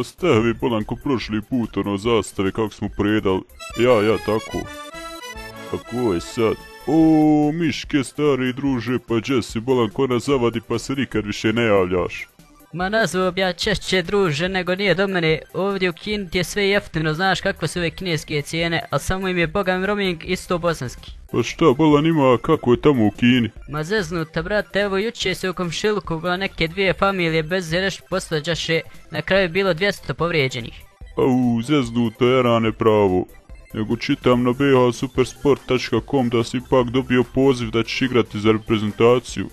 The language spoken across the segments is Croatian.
stavi bolan ko prošli put, ono zastave kako smo predali. Ja, tako. A ko je sad? O, Miške, stari druže, pa gdje si bolan ko nas zavadi pa se nikad više ne javljaš? Ma nazvao bi ja češće druže nego nije do mene, ovdje u Kini ti je sve jeftino, znaš kakve su ove kineske cijene, a samo im je bogam roaming isto bosanski. Pa šta bolan ima, kako je tamo u Kini? Ma zeznuta brate, evo juče se u komšiluku bila neke dvije familije bez nešto posvađaše, na kraju je bilo 200 povrijeđenih. Au, zeznuta jarane pravo. Nego čitam na bhsupersport.com da si ipak dobio poziv da ćeš igrati za reprezentaciju.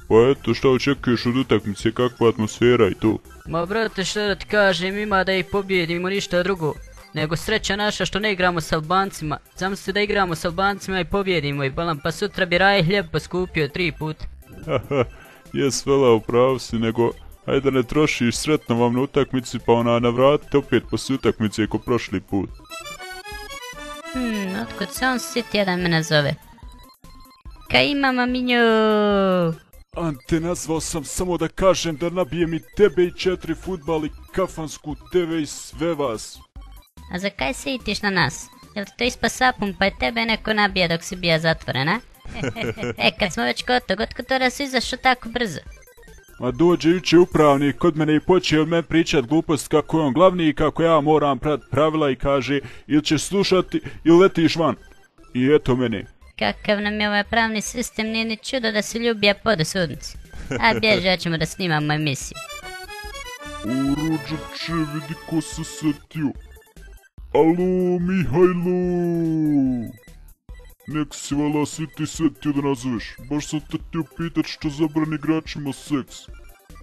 Pa eto, šta očekuješ od utakmice, kakva atmosfera i to? Ma brate, šta da ti kažem, ima da ih pobjedimo, ništa drugo. Nego sreća naša što ne igramo s Albancima. Zamisli da igramo s Albancima i pobjedimo ih, bolan, pa sutra bi Raje hljeb poskupio 3 puta. Haha, jes vela, upravo si, nego ajde ne trošiš, sretno vam na utakmici pa ona navratite opet poslije utakmice ko prošli put. Otkud se on siti jedan mene zove? Kaj ima maminju? Ante, nazvao sam samo da kažem da nabijem i tebe i 4 fudbal i kafansku TV i sve vas. A za kaj se itiš na nas? Jel ti to ispa sapun pa je tebe neko nabija dok si bija zatvoren, a? Kad smo već kod tog, otkud to da si izašao tako brzo? Ma dođe juče upravnik kod mene i počeo od mene pričat glupost kako je on glavni i kako ja moram prat pravila i kaže ili ćeš slušati ili letiš van. I eto mene. Kakav nam je ovaj pravni sistem, nije ni čudo da se ljubija podu sudnici. A bježi, ja ćemo da snimamo emisiju. O, rođače, vidi ko se setio. Alo, Mihajlo! Nek si vala si ti setio da nazoveš. Baš sam te htio pitat što zabrani igračima seks.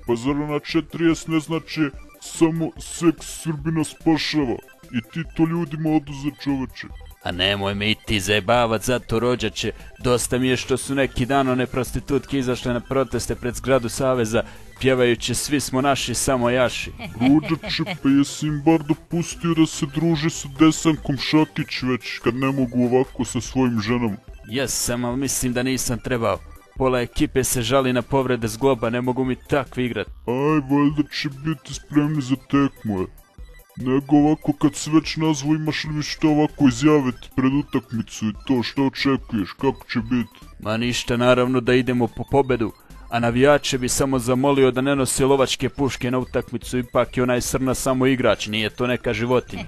Pa zar ona 40 ne znači samo seks Srbina spašava? I ti to ljudima oduze, čoveče. A nemoj me i ti zajebavat zato, rođače, dosta mi je što su neki dan one prostitutke izašle na proteste pred zgradu Saveza, pjevajući svi smo naši, samo jaši. Rođače, pa jesi im bar dopustio da se druže sa Desankom Šakić već, kad ne mogu ovako sa svojim ženama? Jesam, ali mislim da nisam trebao. Pola ekipe se žali na povrede zgloba, ne mogu mi takvi igrat. Aj, valjda će biti spremni za tekmu, Nego ovako kad se već nazvo, imaš li mi što ovako izjaviti pred utakmicu i to što očekuješ, kako će biti? Ma ništa, naravno da idemo po pobedu, a navijače bi samo zamolio da ne nose lovačke puške na utakmicu, ipak je onaj Srna samo igrač, nije to neka životinja.